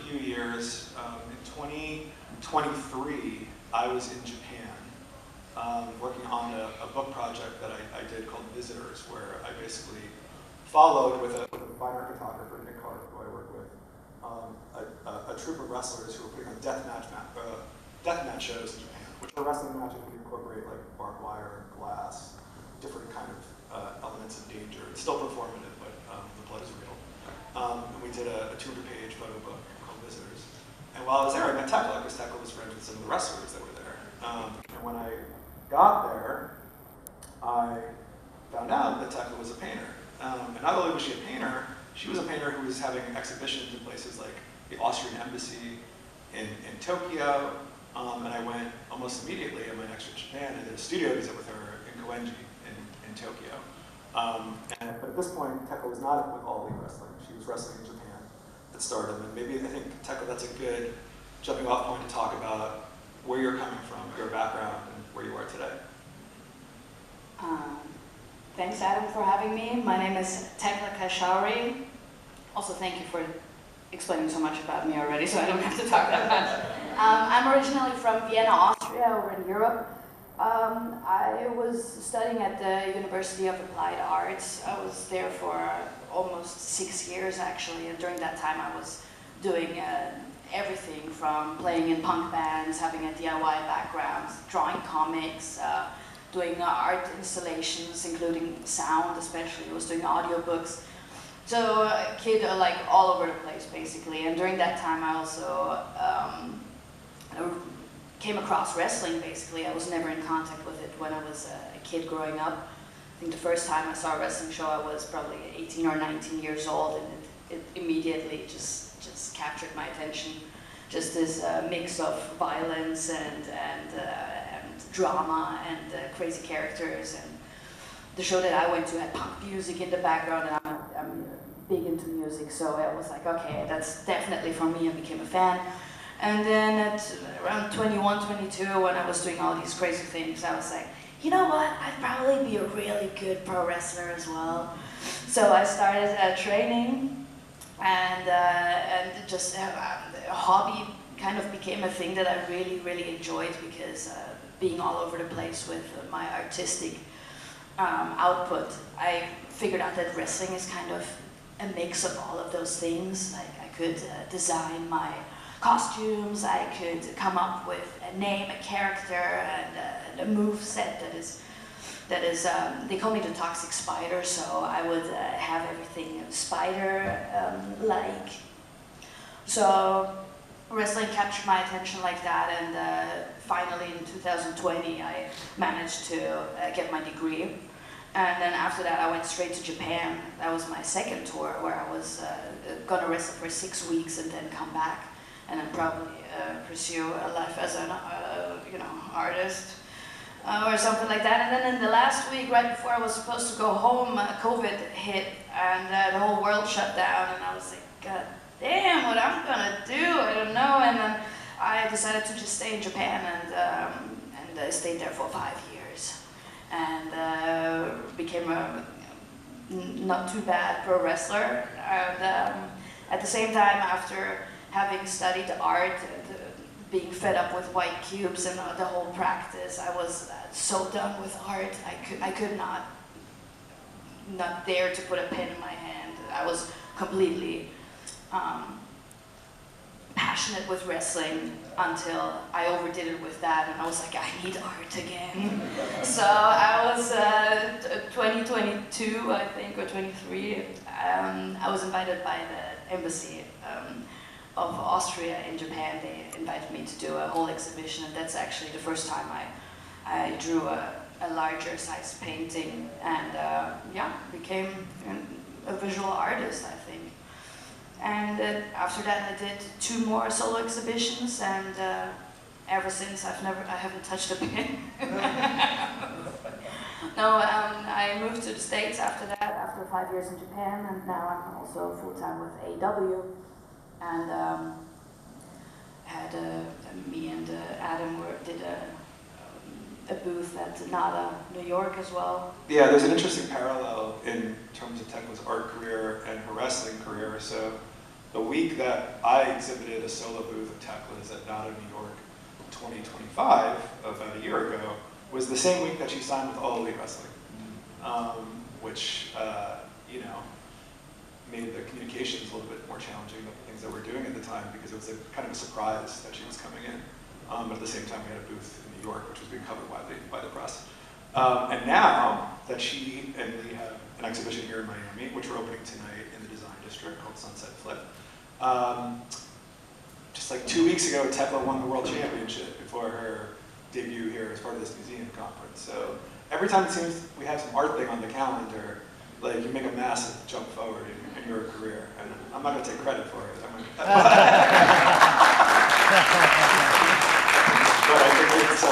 few years. In 2023, I was in Japan working on a book project that I did called Visitors, where I basically followed with a fine art photographer, Nick Hart, who I work with, a troupe of wrestlers who were putting on deathmatch shows in Japan, which are wrestling matches that incorporate like barbed wire, glass, different kind of elements of danger. It's still performative, but the blood is real. And we did a 200-page photo book called Visitors. And while I was there, I met Thekla, because Thekla was friends with some of the wrestlers that were there. And when I got there, I found out that Thekla was a painter. And not only was she a painter, she was a painter who was having exhibitions in places like the Austrian Embassy in Tokyo. And I went almost immediately on my next trip to Japan and did a studio visit with her in Koenji in Tokyo. But at this point, Thekla was not with All Elite Wrestling. She was wrestling in Japan at Stardom. And maybe I think, Thekla, that's a good jumping off point to talk about where you're coming from, your background, and where you are today. Thanks, Adam, for having me. My name is Thekla Kashauri. Also, thank you for explaining so much about me already, so I don't have to talk that much. I'm originally from Vienna, Austria, over in Europe. I was studying at the University of Applied Arts. I was there for almost 6 years, actually, and during that time I was doing everything from playing in punk bands, having a DIY background, drawing comics, doing art installations, including sound especially. I was doing audiobooks. So a kid like all over the place, basically. And during that time I also came across wrestling, basically. I was never in contact with it when I was a kid growing up. I think the first time I saw a wrestling show I was probably 18 or 19 years old, and it immediately just captured my attention. Just this mix of violence and drama and crazy characters. And the show that I went to had punk music in the background, and I'm big into music, so I was like, okay, that's definitely for me, and became a fan. And then at around 21, 22, when I was doing all these crazy things, I was like, you know what, I'd probably be a really good pro wrestler as well. So I started training, and just a hobby kind of became a thing that I really, really enjoyed, because being all over the place with my artistic output, I figured out that wrestling is kind of a mix of all of those things. Like I could design my costumes, I could come up with a name, a character, and a move set that is, they call me the Toxic Spider, so I would have everything spider-like. So wrestling captured my attention like that, and finally in 2020 I managed to get my degree. And then after that I went straight to Japan. That was my second tour, where I was gonna wrestle for 6 weeks and then come back, and then probably pursue a life as an artist or something like that. And then in the last week, right before I was supposed to go home, COVID hit, and the whole world shut down, and I was like, God damn, what I'm gonna do? I don't know. And then I decided to just stay in Japan, and I stayed there for 5 years, and became a not too bad pro wrestler. And at the same time, after having studied art and being fed up with white cubes and the whole practice, I was so done with art. I could not dare to put a pen in my hand. I was completely passionate with wrestling until I overdid it with that, and I was like, I need art again. So I was 2022, I think, or 23. I was invited by the embassy of Austria in Japan. They invited me to do a whole exhibition, and that's actually the first time I drew a larger size painting, and became a visual artist, I think. And after that I did 2 more solo exhibitions, and ever since I haven't touched a pen. No, I moved to the States after that, after 5 years in Japan, and now I'm also full-time with AEW. And me and Adam did a booth at NADA, New York as well. Yeah, there's an interesting parallel in terms of Thekla's art career and her wrestling career. So the week that I exhibited a solo booth of Thekla's at NADA New York 2025, about a year ago, was the same week that she signed with All Elite Wrestling, which, you know, made the communications a little bit more challenging about the things that we're doing at the time, because it was a kind of a surprise that she was coming in. But at the same time, we had a booth in New York, which was being covered widely by the press. And now that she and Lee have an exhibition here in Miami, which we're opening tonight in the Design District called Sunset Flip. Just like 2 weeks ago, Thekla won the World Championship before her debut here as part of this museum conference. So every time it seems we have some art thing on the calendar, like you make a massive jump forward in your career. And I'm not going to take credit for it. But I think it's